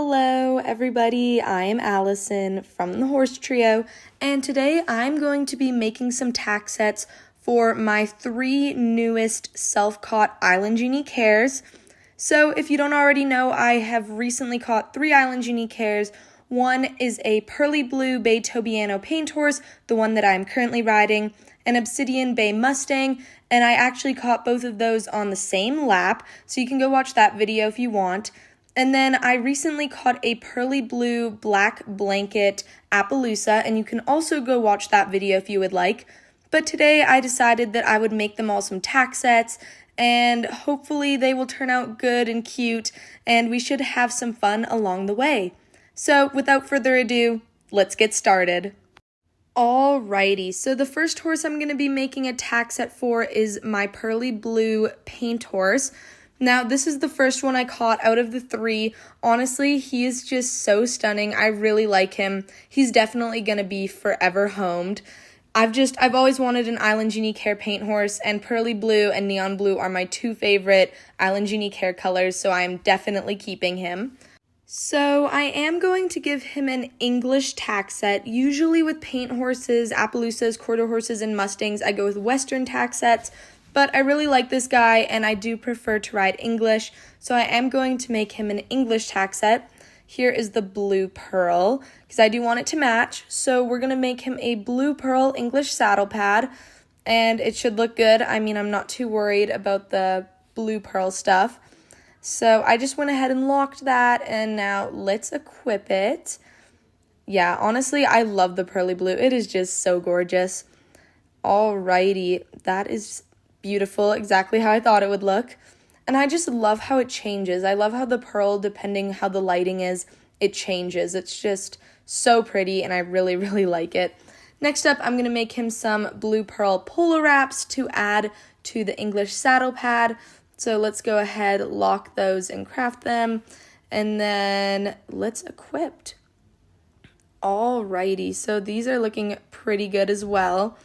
Hello everybody, I am Allison from the Horse Trio, and today I'm going to be making some tack sets for my 3 newest self-caught Island Unique hares. So if you don't already know, I have recently caught 3 Island Unique hares. One is a Pearly Blue Bay Tobiano Paint Horse, the one that I'm currently riding, an Obsidian Bay Mustang, and I actually caught both of those on the same lap, so you can go watch that video if you want. And then I recently caught a Pearly Blue Black Blanket Appaloosa, and you can also go watch that video if you would like. But today I decided that I would make them all some tack sets, and hopefully they will turn out good and cute, and we should have some fun along the way. So without further ado, let's get started. Alrighty, so the first horse I'm going to be making a tack set for is my Pearly Blue Paint Horse. Now, this is the first one I caught out of the 3. Honestly, he is just so stunning. I really like him. He's definitely going to be forever homed. I've always wanted an Island Unique hair paint horse, and Pearly Blue and Neon Blue are my 2 favorite Island Unique hair colors, so I am definitely keeping him. So I am going to give him an English tack set. Usually with paint horses, Appaloosas, quarter horses, and Mustangs, I go with Western tack sets. But I really like this guy, and I do prefer to ride English, so I am going to make him an English tack set. Here is the Blue Pearl, because I do want it to match. So we're going to make him a Blue Pearl English saddle pad, and it should look good. I mean, I'm not too worried about the Blue Pearl stuff. So I just went ahead and locked that, and now let's equip it. Yeah, honestly, I love the Pearly Blue. It is just so gorgeous. Alrighty, that is beautiful, exactly how I thought it would look. And I just love how it changes. I love how the pearl, depending how the lighting is, it changes. It's just so pretty, and I really, really like it. Next up, I'm going to make him some Blue Pearl polo wraps to add to the English saddle pad. So let's go ahead, lock those, and craft them. And then let's equip. Alrighty, so these are looking pretty good as well.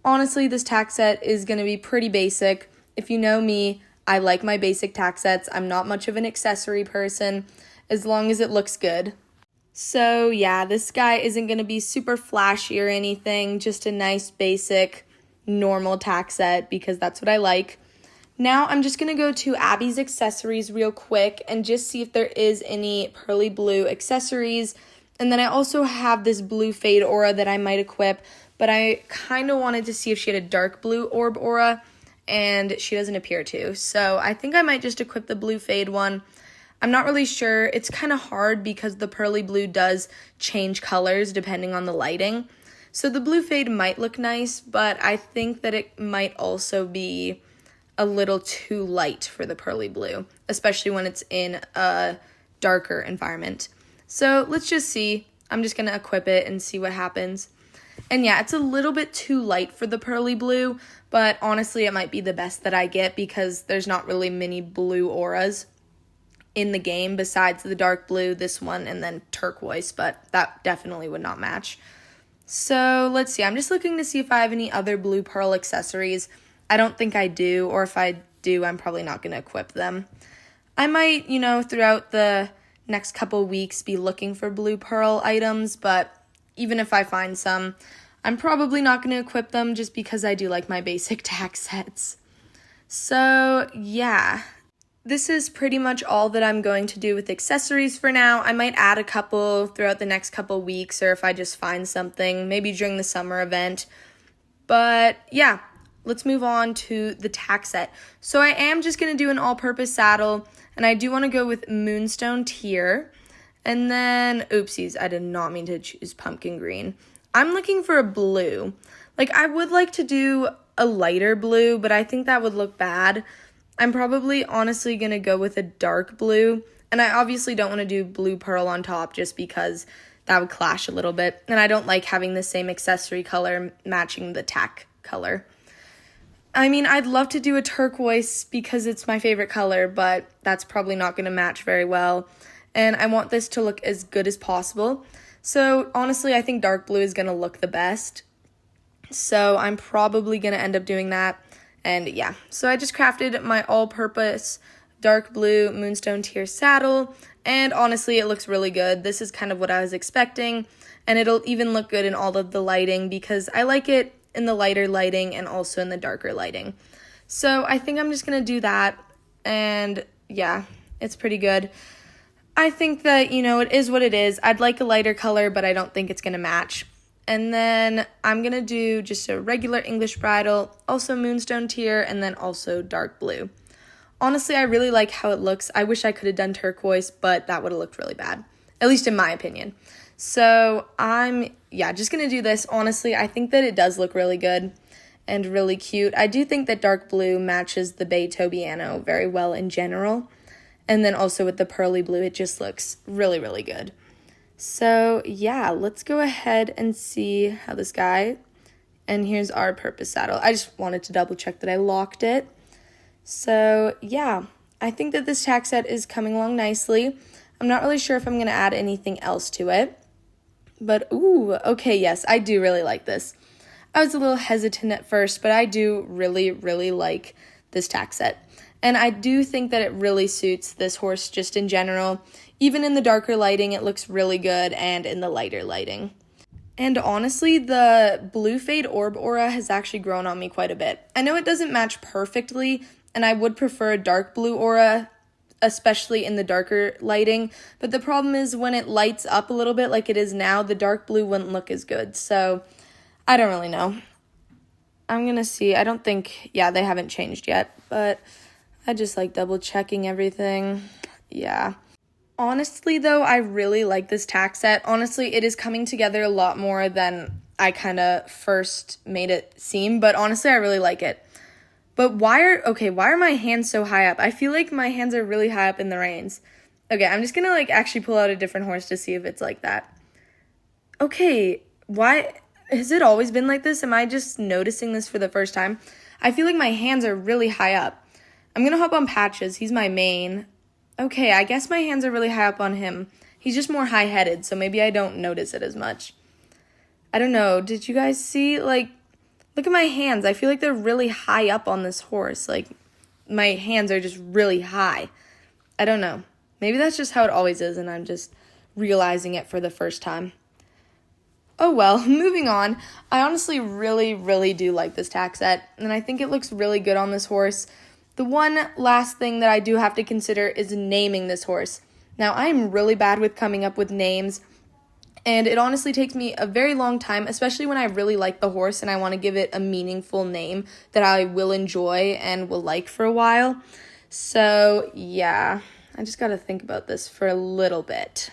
Honestly, this tack set is going to be pretty basic. If you know me, I like my basic tack sets. I'm not much of an accessory person, as long as it looks good. So yeah, this guy isn't going to be super flashy or anything, just a nice basic normal tack set because that's what I like. Now I'm just going to go to Abby's accessories real quick and just see if there is any Pearly Blue accessories. And then I also have this blue fade aura that I might equip, but I kind of wanted to see if she had a dark blue orb aura, and she doesn't appear to. So I think I might just equip the blue fade one. I'm not really sure. It's kind of hard because the Pearly Blue does change colors depending on the lighting. So the blue fade might look nice, but I think that it might also be a little too light for the Pearly Blue, especially when it's in a darker environment. So let's just see. I'm just going to equip it and see what happens. And yeah, it's a little bit too light for the Pearly Blue, but honestly, it might be the best that I get because there's not really many blue auras in the game besides the dark blue, this one, and then turquoise, but that definitely would not match. So let's see. I'm just looking to see if I have any other Blue Pearl accessories. I don't think I do, or if I do, I'm probably not going to equip them. I might, throughout the next couple weeks be looking for Blue Pearl items, but even if I find some, I'm probably not going to equip them just because I do like my basic tack sets. So, yeah. This is pretty much all that I'm going to do with accessories for now. I might add a couple throughout the next couple weeks, or if I just find something, maybe during the summer event. But, yeah, let's move on to the tack set. So I am just going to do an all-purpose saddle, and I do want to go with Moonstone Tier. And then, oopsies, I did not mean to choose pumpkin green. I'm looking for a blue. I would like to do a lighter blue, but I think that would look bad. I'm probably honestly going to go with a dark blue. And I obviously don't want to do Blue Pearl on top just because that would clash a little bit. And I don't like having the same accessory color matching the tack color. I mean, I'd love to do a turquoise because it's my favorite color, but that's probably not going to match very well. And I want this to look as good as possible. So honestly, I think dark blue is going to look the best. So I'm probably going to end up doing that. And yeah, so I just crafted my all-purpose dark blue Moonstone Tier saddle. And honestly, it looks really good. This is kind of what I was expecting, and it'll even look good in all of the lighting because I like it in the lighter lighting and also in the darker lighting. So I think I'm just going to do that, and yeah, it's pretty good. I think that, it is what it is. I'd like a lighter color, but I don't think it's going to match. And then I'm going to do just a regular English bridal, also moonstone tier, and then also dark blue. Honestly, I really like how it looks. I wish I could have done turquoise, but that would have looked really bad, at least in my opinion. So I'm, just going to do this. Honestly, I think that it does look really good and really cute. I do think that dark blue matches the Bay Tobiano very well in general. And then also with the pearly blue, it just looks really, really good. So yeah, let's go ahead and see how this guy, and here's our purpose saddle. I just wanted to double check that I locked it. So yeah, I think that this tack set is coming along nicely. I'm not really sure if I'm going to add anything else to it. But ooh, okay, yes, I do really like this. I was a little hesitant at first, but I do really, really like this tack set. And I do think that it really suits this horse just in general. Even in the darker lighting, it looks really good, and in the lighter lighting. And honestly, the blue fade orb aura has actually grown on me quite a bit. I know it doesn't match perfectly, and I would prefer a dark blue aura, especially in the darker lighting. But the problem is when it lights up a little bit like it is now, the dark blue wouldn't look as good. So I don't really know. I'm going to see. I don't think, they haven't changed yet, but I just like double checking everything. Yeah. Honestly, though, I really like this tack set. Honestly, it is coming together a lot more than I kind of first made it seem, but honestly, I really like it. But why are my hands so high up? I feel like my hands are really high up in the reins. Okay, I'm just going to actually pull out a different horse to see if it's like that. Okay, why has it always been like this? Am I just noticing this for the first time? I feel like my hands are really high up. I'm going to hop on Patches. He's my main. Okay, I guess my hands are really high up on him. He's just more high-headed, so maybe I don't notice it as much. I don't know. Did you guys see? Look at my hands. I feel like they're really high up on this horse. My hands are just really high. I don't know. Maybe that's just how it always is, and I'm just realizing it for the first time. Oh well, moving on. I honestly really, really do like this tack set, and I think it looks really good on this horse. The one last thing that I do have to consider is naming this horse. Now, I am really bad with coming up with names, and it honestly takes me a very long time, especially when I really like the horse and I want to give it a meaningful name that I will enjoy and will like for a while. So, yeah, I just got to think about this for a little bit.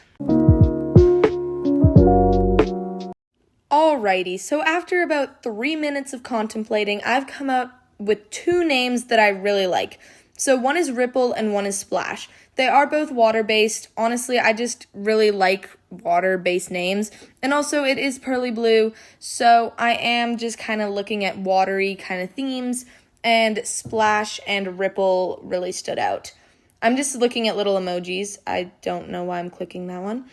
Alrighty, so after about 3 minutes of contemplating, I've come up with two names that I really like. So one is Ripple and one is Splash. They are both water-based. Honestly, I just really like water-based names. And also, it is pearly blue, so I am just kind of looking at watery kind of themes, and Splash and Ripple really stood out. I'm just looking at little emojis. I don't know why I'm clicking that one.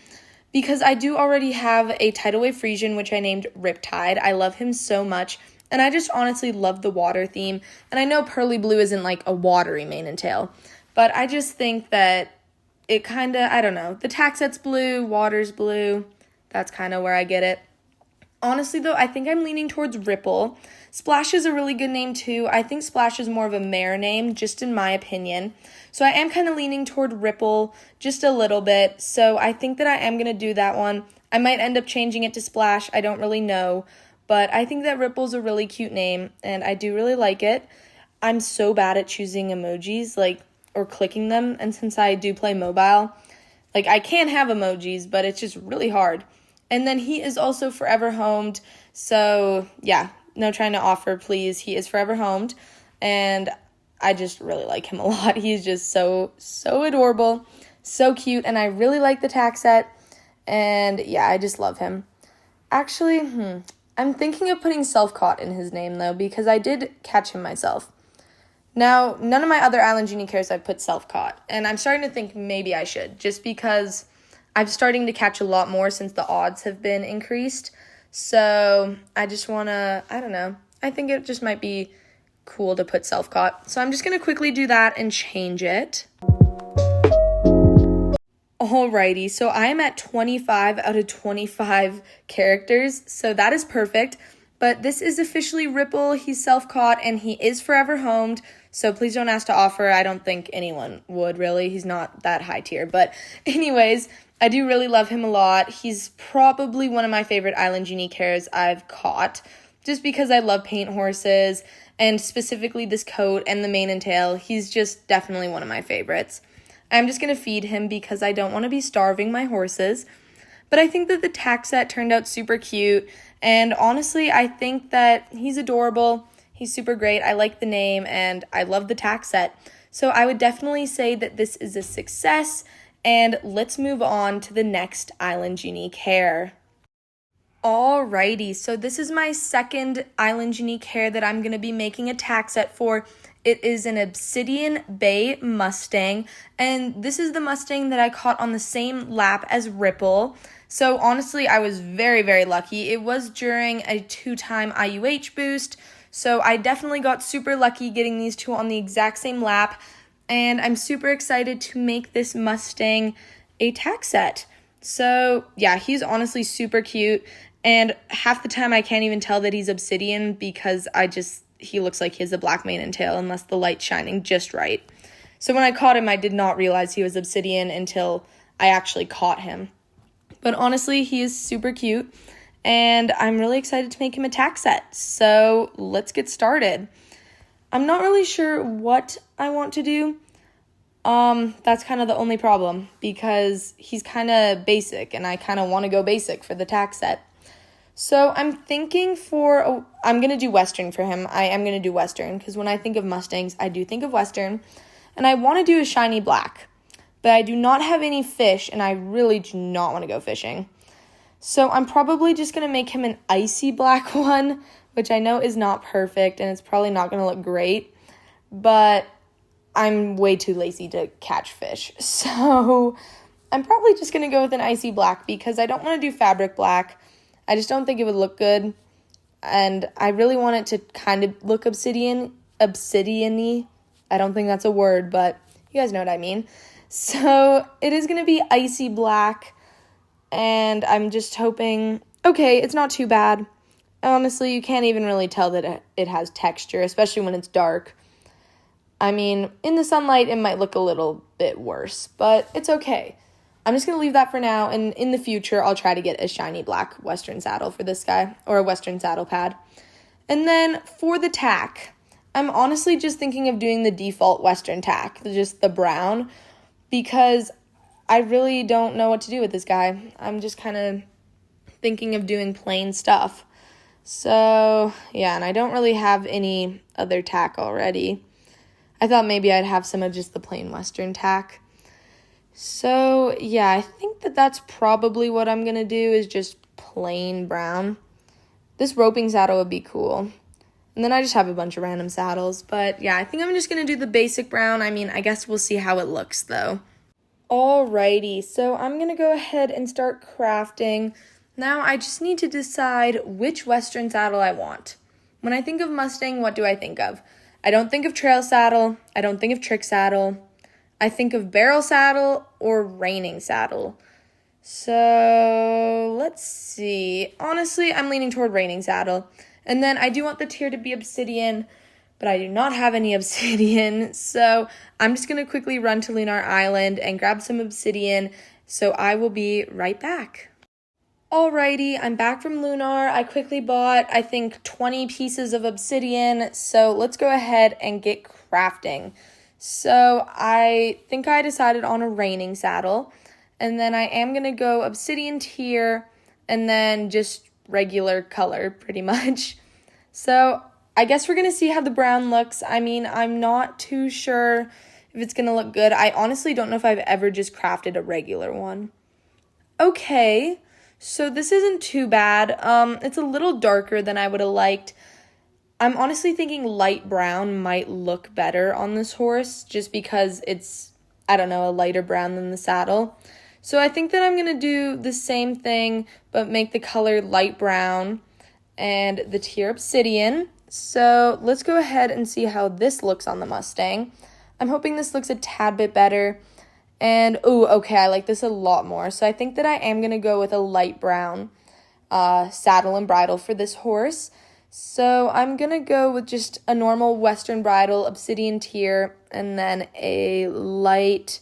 Because I do already have a tidal wave Frisian, which I named Riptide. I love him so much. And I just honestly love the water theme. And I know pearly blue isn't like a watery mane and tail. But I just think that it kind of, I don't know. The tack set's blue, water's blue. That's kind of where I get it. Honestly, though, I think I'm leaning towards Ripple. Splash is a really good name, too. I think Splash is more of a mare name, just in my opinion. So I am kind of leaning toward Ripple just a little bit. So I think that I am going to do that one. I might end up changing it to Splash. I don't really know. But I think that Ripple's a really cute name, and I do really like it. I'm so bad at choosing emojis, or clicking them, and since I do play mobile, I can have emojis, but it's just really hard. And then he is also forever homed, so yeah, no trying to offer, please. He is forever homed, and I just really like him a lot. He's just so adorable, so cute, and I really like the tack set, and yeah, I just love him. Actually, I'm thinking of putting Self-Caught in his name, though, because I did catch him myself. Now, none of my other Island Genie cares I've put Self-Caught, and I'm starting to think maybe I should, just because I'm starting to catch a lot more since the odds have been increased. So I just want to, I don't know, I think it just might be cool to put Self-Caught. So I'm just going to quickly do that and change it. Alrighty, so I am at 25 out of 25 characters, so that is perfect. But this is officially Ripple. He's self-caught, and he is forever homed, so please don't ask to offer. I don't think anyone would, really. He's not that high tier. But anyways, I do really love him a lot. He's probably one of my favorite Island Unique hairs I've caught, just because I love paint horses, and specifically this coat and the mane and tail. He's just definitely one of my favorites. I'm just going to feed him because I don't want to be starving my horses. But I think that the tack set turned out super cute. And honestly, I think that he's adorable. He's super great. I like the name and I love the tack set. So I would definitely say that this is a success. And let's move on to the next Island Unique hair. Alrighty, so this is my second Island Unique hair that I'm going to be making a tack set for. It is an Obsidian Bay Mustang, and this is the Mustang that I caught on the same lap as Ripple. So honestly, I was very, very lucky. It was during a 2-time IUH boost, so I definitely got super lucky getting these two on the exact same lap, and I'm super excited to make this Mustang a tack set. So yeah, he's honestly super cute, and half the time I can't even tell that he's Obsidian because he looks like he has a black mane and tail unless the light's shining just right. So when I caught him, I did not realize he was Obsidian until I actually caught him. But honestly, he is super cute, and I'm really excited to make him a tack set. So let's get started. I'm not really sure what I want to do. That's kind of the only problem because he's kind of basic, and I kind of want to go basic for the tack set. So I'm thinking I'm going to do Western for him. I am going to do Western because when I think of Mustangs, I do think of Western. And I want to do a shiny black, but I do not have any fish, and I really do not want to go fishing. So I'm probably just going to make him an icy black one, which I know is not perfect, and it's probably not going to look great. But I'm way too lazy to catch fish. So I'm probably just going to go with an icy black because I don't want to do fabric black. I just don't think it would look good, and I really want it to kind of look obsidian-y. I don't think that's a word, but you guys know what I mean. So it is going to be icy black, and I'm just hoping, okay, it's not too bad. Honestly, you can't even really tell that it has texture, especially when it's dark. I mean, in the sunlight, it might look a little bit worse, but it's okay. I'm just going to leave that for now, and in the future, I'll try to get a shiny black Western saddle for this guy, or a Western saddle pad. And then for the tack, I'm honestly just thinking of doing the default Western tack, just the brown, because I really don't know what to do with this guy. I'm just kind of thinking of doing plain stuff. So, yeah, and I don't really have any other tack already. I thought maybe I'd have some of just the plain Western tack. So, yeah, I think that's probably what I'm going to do is just plain brown. This roping saddle would be cool. And then I just have a bunch of random saddles. But, yeah, I think I'm just going to do the basic brown. I mean, I guess we'll see how it looks, though. Alrighty, so I'm going to go ahead and start crafting. Now, I just need to decide which Western saddle I want. When I think of Mustang, what do I think of? I don't think of trail saddle. I don't think of trick saddle. I think of barrel saddle or reining saddle. So let's see. Honestly, I'm leaning toward reining saddle. And then I do want the tier to be obsidian, but I do not have any obsidian. So I'm just going to quickly run to Lunar Island and grab some obsidian. So I will be right back. Alrighty, I'm back from Lunar. I quickly bought, I think, 20 pieces of obsidian. So let's go ahead and get crafting. So I think I decided on a reining saddle, and then I am going to go obsidian tier and then just regular color pretty much. So I guess we're going to see how the brown looks. I mean, I'm not too sure if it's going to look good. I honestly don't know if I've ever just crafted a regular one. Okay, so this isn't too bad. It's a little darker than I would have liked. I'm honestly thinking light brown might look better on this horse just because it's, I don't know, a lighter brown than the saddle. So I think that I'm going to do the same thing but make the color light brown and the tier obsidian. So let's go ahead and see how this looks on the Mustang. I'm hoping this looks a tad bit better. And, ooh, okay, I like this a lot more. So I think that I am going to go with a light brown saddle and bridle for this horse. So I'm going to go with just a normal Western bridle, obsidian tier, and then a light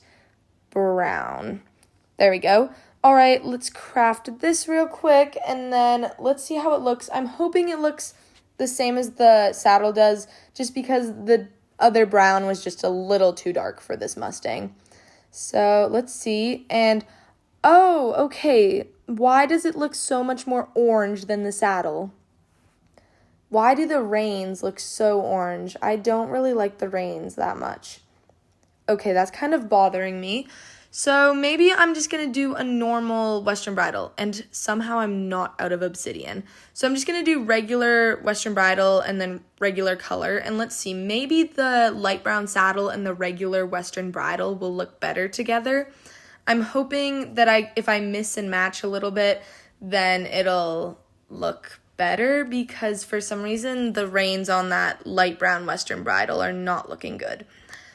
brown. There we go. All right, let's craft this real quick, and then let's see how it looks. I'm hoping it looks the same as the saddle does, just because the other brown was just a little too dark for this Mustang. So let's see. And, oh, okay. Why does it look so much more orange than the saddle? Why do the reins look so orange? I don't really like the reins that much. Okay, that's kind of bothering me. So maybe I'm just going to do a normal Western bridle, and somehow I'm not out of obsidian. So I'm just going to do regular Western bridle and then regular color. And let's see, maybe the light brown saddle and the regular Western bridle will look better together. I'm hoping that if I mix and match a little bit, then it'll look better, because for some reason the reins on that light brown Western bridle are not looking good.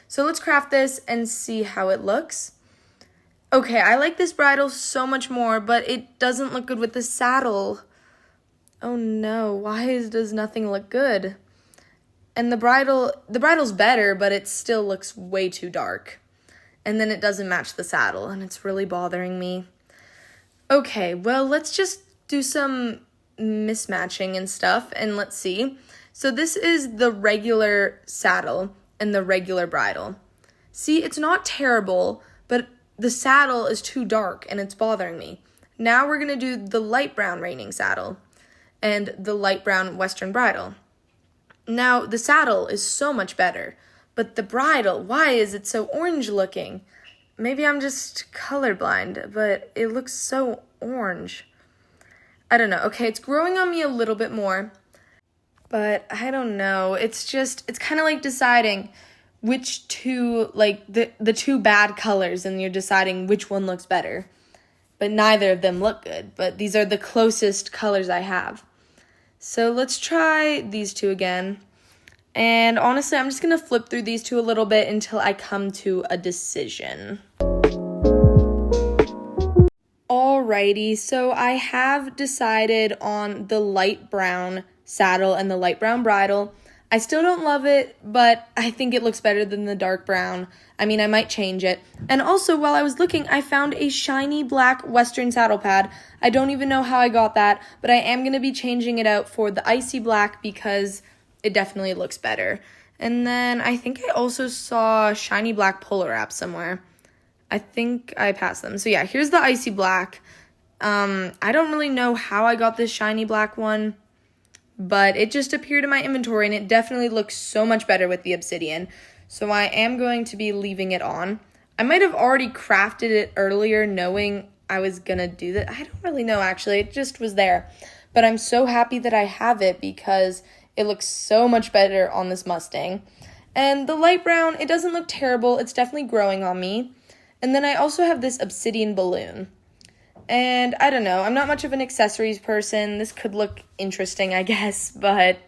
So let's craft this and see how it looks. Okay, I like this bridle so much more, but it doesn't look good with the saddle. Oh no, why does nothing look good? And the bridle's better, but it still looks way too dark. And then it doesn't match the saddle, and it's really bothering me. Okay, well, let's just do some mismatching and stuff, and let's see. So this is the regular saddle and the regular bridle. See, it's not terrible, but the saddle is too dark and it's bothering me. Now we're going to do the light brown reining saddle and the light brown Western bridle. Now the saddle is so much better, but the bridle, why is it so orange looking? Maybe I'm just colorblind, but it looks so orange. I don't know. Okay, it's growing on me a little bit more, but I don't know. It's kind of like deciding which two, like the two bad colors, and you're deciding which one looks better. But neither of them look good, but these are the closest colors I have. So let's try these two again. And honestly, I'm just going to flip through these two a little bit until I come to a decision. Alrighty, so I have decided on the light brown saddle and the light brown bridle. I still don't love it, but I think it looks better than the dark brown. I mean, I might change it. And also, while I was looking, I found a shiny black Western saddle pad. I don't even know how I got that, but I am going to be changing it out for the icy black because it definitely looks better. And then I think I also saw shiny black polar wraps somewhere. I think I passed them. So yeah, here's the icy black. I don't really know how I got this shiny black one, but it just appeared in my inventory, and it definitely looks so much better with the obsidian. So I am going to be leaving it on. I might have already crafted it earlier knowing I was going to do that. I don't really know, actually. It just was there. But I'm so happy that I have it because it looks so much better on this Mustang. And the light brown, it doesn't look terrible. It's definitely growing on me. And then I also have this obsidian balloon. And I don't know, I'm not much of an accessories person. This could look interesting, I guess, but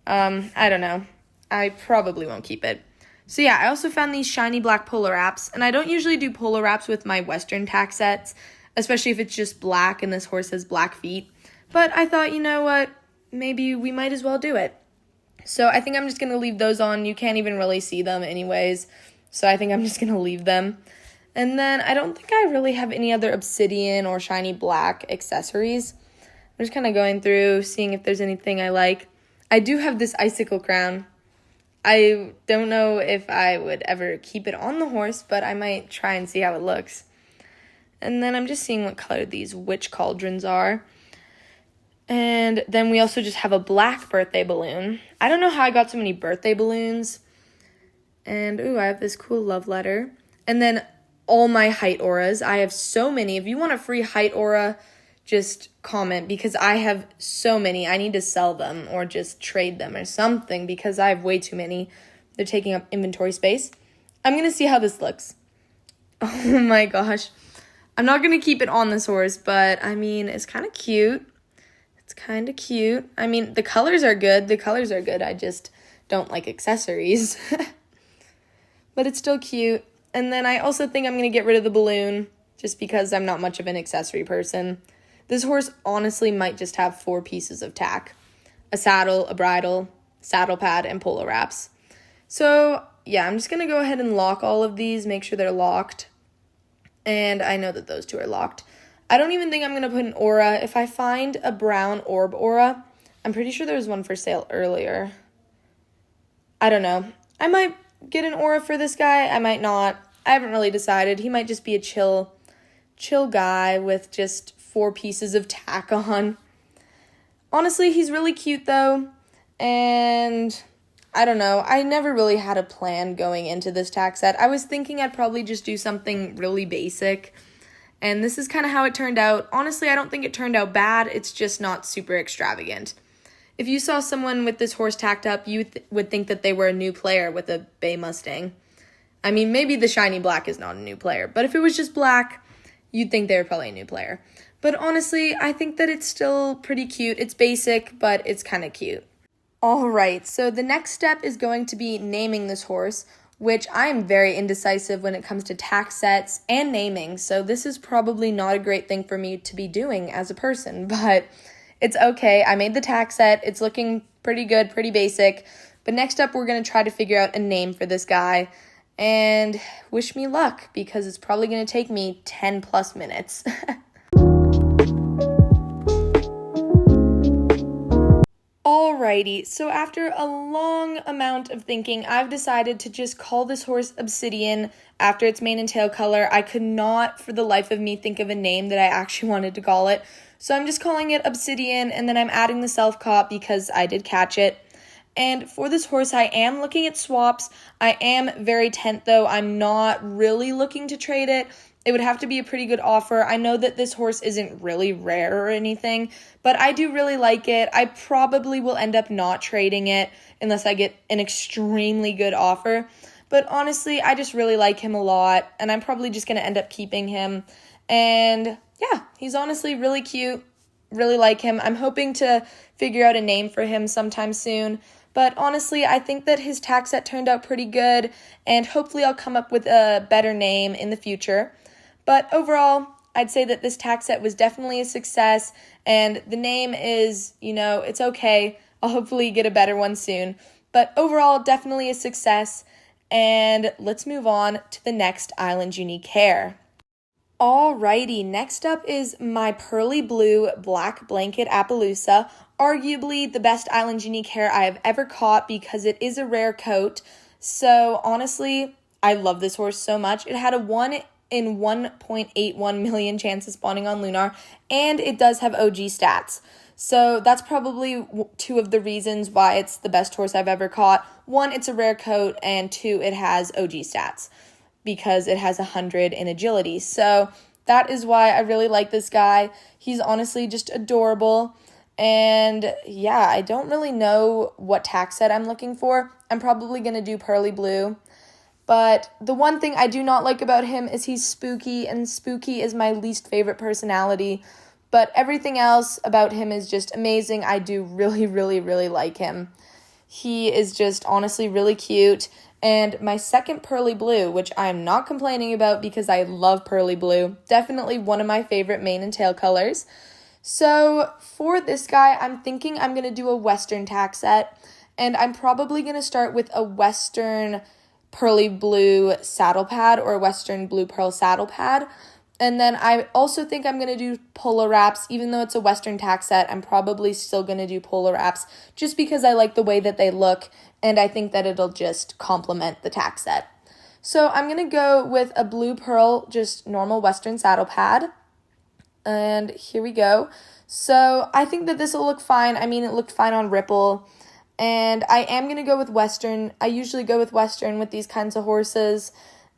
I don't know. I probably won't keep it. So yeah, I also found these shiny black polar wraps, and I don't usually do polar wraps with my Western tack sets, especially if it's just black and this horse has black feet. But I thought, you know what, maybe we might as well do it. So I think I'm just going to leave those on. You can't even really see them anyways, so I think I'm just going to leave them. And then I don't think I really have any other obsidian or shiny black accessories. I'm just kind of going through, seeing if there's anything I like. I do have this icicle crown. I don't know if I would ever keep it on the horse, but I might try and see how it looks. And then I'm just seeing what color these witch cauldrons are. And then we also just have a black birthday balloon. I don't know how I got so many birthday balloons. And, ooh, I have this cool love letter. And then all my height auras. I have so many. If you want a free height aura, just comment, because I have so many. I need to sell them or just trade them or something because I have way too many. They're taking up inventory space. I'm going to see how this looks. Oh my gosh. I'm not going to keep it on this horse, but I mean, it's kind of cute. It's kind of cute. I mean, the colors are good. The colors are good. I just don't like accessories. But it's still cute. And then I also think I'm going to get rid of the balloon just because I'm not much of an accessory person. This horse honestly might just have 4 pieces of tack: a saddle, a bridle, saddle pad, and polo wraps. So yeah, I'm just going to go ahead and lock all of these, make sure they're locked. And I know that those 2 are locked. I don't even think I'm going to put an aura. If I find a brown orb aura, I'm pretty sure there was one for sale earlier. I don't know. I might get an aura for this guy. I might not. I haven't really decided. He might just be a chill guy with just 4 pieces of tack on. Honestly, he's really cute though. And I don't know. I never really had a plan going into this tack set. I was thinking I'd probably just do something really basic. And this is kind of how it turned out. Honestly, I don't think it turned out bad. It's just not super extravagant. If you saw someone with this horse tacked up, you would think that they were a new player with a Bay Mustang. I mean, maybe the shiny black is not a new player, but if it was just black, you'd think they were probably a new player. But honestly, I think that it's still pretty cute. It's basic, but it's kind of cute. All right, so the next step is going to be naming this horse, which I am very indecisive when it comes to tack sets and naming, so this is probably not a great thing for me to be doing as a person, but it's okay. I made the tack set. It's looking pretty good, pretty basic. But next up, we're going to try to figure out a name for this guy. And wish me luck, because it's probably going to take me 10 plus minutes. Alrighty, so after a long amount of thinking, I've decided to just call this horse Obsidian after its mane and tail color. I could not, for the life of me, think of a name that I actually wanted to call it. So I'm just calling it Obsidian, and then I'm adding the self-caught because I did catch it. And for this horse, I am looking at swaps. I am very tent, though. I'm not really looking to trade it. It would have to be a pretty good offer. I know that this horse isn't really rare or anything, but I do really like it. I probably will end up not trading it unless I get an extremely good offer. But honestly, I just really like him a lot, and I'm probably just going to end up keeping him. And yeah, he's honestly really cute. Really like him. I'm hoping to figure out a name for him sometime soon. But honestly, I think that his tack set turned out pretty good, and hopefully I'll come up with a better name in the future. But overall, I'd say that this tack set was definitely a success, and the name is, it's okay. I'll hopefully get a better one soon. But overall, definitely a success, and let's move on to the next Island Unique hair. Alrighty, next up is my Pearly Blue Black Blanket Appaloosa, arguably the best Island Unique hair I have ever caught because it is a rare coat. So honestly, I love this horse so much. It had a 1 in 1.81 million chance of spawning on Lunar, and it does have OG stats. So that's probably 2 of the reasons why it's the best horse I've ever caught. 1, it's a rare coat, and 2, it has OG stats, because it has 100 in agility. So that is why I really like this guy. He's honestly just adorable. And yeah, I don't really know what tack set I'm looking for. I'm probably going to do Pearly Blue. But the one thing I do not like about him is he's spooky, and spooky is my least favorite personality. But everything else about him is just amazing. I do really, really, really like him. He is just honestly really cute. And my second Pearly Blue, which I'm not complaining about because I love Pearly Blue, definitely one of my favorite mane and tail colors. So for this guy, I'm thinking I'm going to do a Western tack set, and I'm probably going to start with a Western Pearly Blue saddle pad or a Western Blue Pearl saddle pad. And then I also think I'm going to do polo wraps. Even though it's a Western tack set, I'm probably still going to do polo wraps just because I like the way that they look, and I think that it'll just complement the tack set. So I'm going to go with a Blue Pearl, just normal Western saddle pad. And here we go. So I think that this will look fine. I mean, it looked fine on Ripple. And I am going to go with Western. I usually go with Western with these kinds of horses.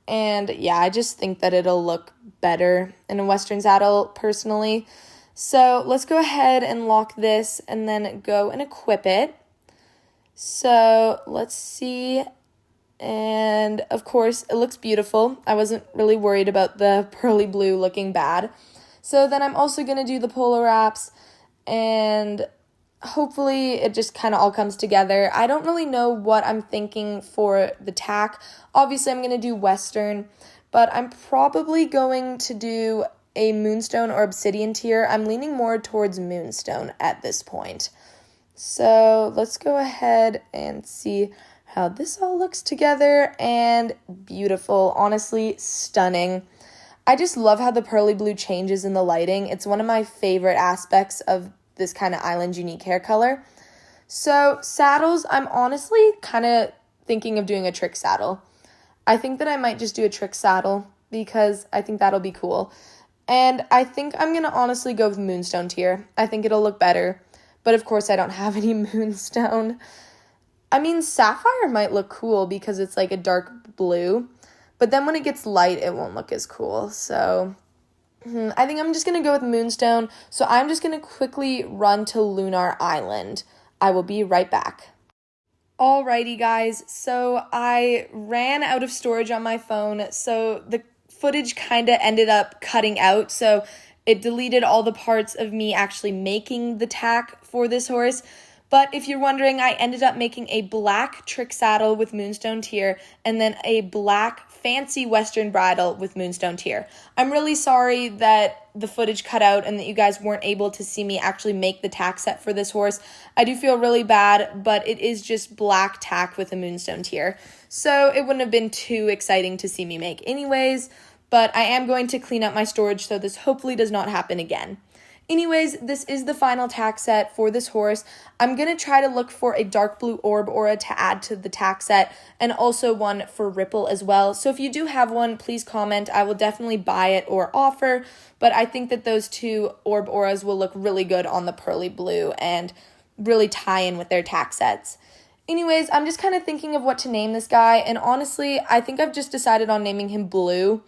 And yeah, I just think that it'll look better in a Western saddle personally. So let's go ahead and lock this and then go and equip it. So let's see. And of course, it looks beautiful. I wasn't really worried about the Pearly Blue looking bad. So then I'm also going to do the polo wraps, and hopefully it just kind of all comes together. I don't really know what I'm thinking for the tack. Obviously, I'm going to do Western, but I'm probably going to do a Moonstone or Obsidian tier. I'm leaning more towards Moonstone at this point. So let's go ahead and see how this all looks together, and beautiful, honestly stunning. I just love how the pearly blue changes in the lighting. It's one of my favorite aspects of this kind of island unique hair color. So saddles, I'm honestly kind of thinking of doing a trick saddle. I think that I might just do a trick saddle because I think that'll be cool. And I think I'm going to honestly go with Moonstone tier. I think it'll look better. But of course I don't have any Moonstone. I mean, Sapphire might look cool because it's like a dark blue. But then when it gets light, it won't look as cool. So I think I'm just going to go with Moonstone. So I'm just going to quickly run to Lunar Island. I will be right back. Alrighty, guys. So I ran out of storage on my phone. So the footage kind of ended up cutting out. So it deleted all the parts of me actually making the tack for this horse. But if you're wondering, I ended up making a black trick saddle with Moonstone tier and then a black fancy Western bridle with Moonstone tier. I'm really sorry that the footage cut out and that you guys weren't able to see me actually make the tack set for this horse. I do feel really bad, but it is just black tack with a Moonstone tier. So it wouldn't have been too exciting to see me make anyways, but I am going to clean up my storage so this hopefully does not happen again. Anyways, this is the final tack set for this horse. I'm going to try to look for a dark blue orb aura to add to the tack set and also one for Ripple as well. So if you do have one, please comment. I will definitely buy it or offer, but I think that those two orb auras will look really good on the pearly blue and really tie in with their tack sets. Anyways, I'm just kind of thinking of what to name this guy, and honestly, I think I've just decided on naming him Blue.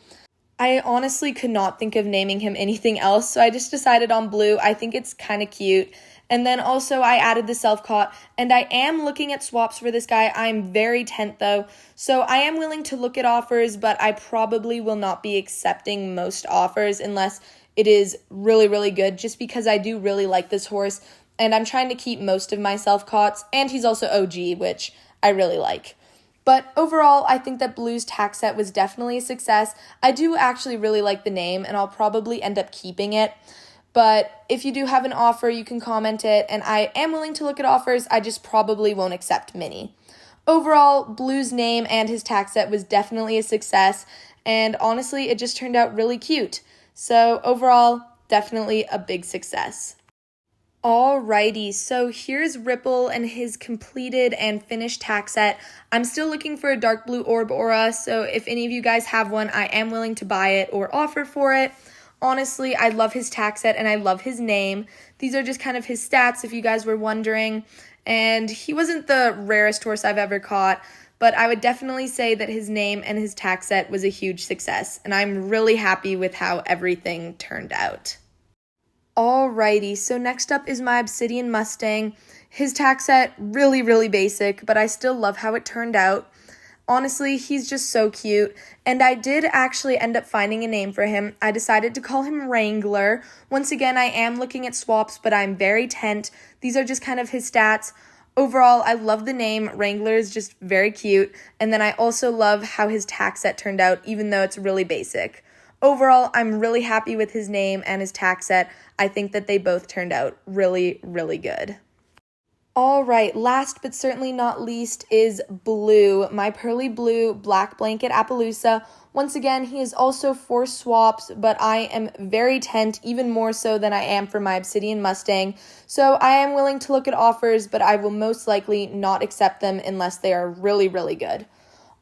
I honestly could not think of naming him anything else, so I just decided on Blue. I think it's kind of cute. And then also I added the self-caught, and I am looking at swaps for this guy. I'm very tent though, so I am willing to look at offers, but I probably will not be accepting most offers unless it is really, really good, just because I do really like this horse, and I'm trying to keep most of my self-caughts, and he's also OG, which I really like. But overall, I think that Blue's tack set was definitely a success. I do actually really like the name, and I'll probably end up keeping it. But if you do have an offer, you can comment it, and I am willing to look at offers. I just probably won't accept many. Overall, Blue's name and his tack set was definitely a success, and honestly, it just turned out really cute. So overall, definitely a big success. Alrighty, so here's Ripple and his completed and finished tack set. I'm still looking for a dark blue orb aura, so if any of you guys have one, I am willing to buy it or offer for it. Honestly, I love his tack set and I love his name. These are just kind of his stats if you guys were wondering. And he wasn't the rarest horse I've ever caught, but I would definitely say that his name and his tack set was a huge success. And I'm really happy with how everything turned out. Alrighty, so next up is my Obsidian Mustang. His tack set, really, really basic, but I still love how it turned out. Honestly, he's just so cute, and I did actually end up finding a name for him. I decided to call him Wrangler. Once again, I am looking at swaps, but I'm very tent. These are just kind of his stats. Overall, I love the name. Wrangler is just very cute, and then I also love how his tack set turned out, even though it's really basic. Overall, I'm really happy with his name and his tack set. I think that they both turned out really, really good. All right, last but certainly not least is Blue, my pearly blue black blanket Appaloosa. Once again, he is also for swaps, but I am very tent, even more so than I am for my Obsidian Mustang. So I am willing to look at offers, but I will most likely not accept them unless they are really, really good.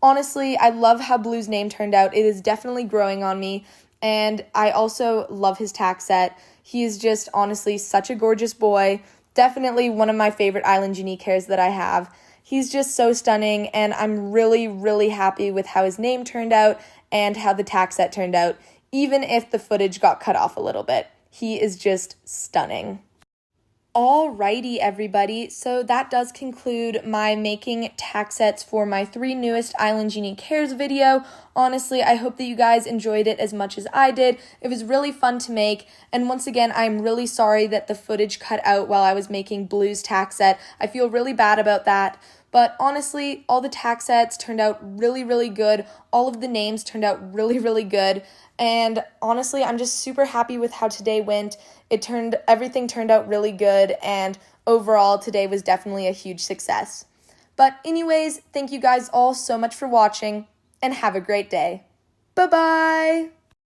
Honestly, I love how Blue's name turned out. It is definitely growing on me, and I also love his tack set. He is just honestly such a gorgeous boy. Definitely one of my favorite Island Unique hairs that I have. He's just so stunning, and I'm really, really happy with how his name turned out and how the tack set turned out, even if the footage got cut off a little bit. He is just stunning. Alrighty, everybody, so that does conclude my making tack sets for my 3 newest Island Genie Cares video. Honestly, I hope that you guys enjoyed it as much as I did. It was really fun to make, and once again, I'm really sorry that the footage cut out while I was making Blue's tack set. I feel really bad about that. But honestly, all the tack sets turned out really, really good. All of the names turned out really, really good. And honestly, I'm just super happy with how today went. Everything turned out really good, and overall, today was definitely a huge success. But anyways, thank you guys all so much for watching, and have a great day. Bye-bye!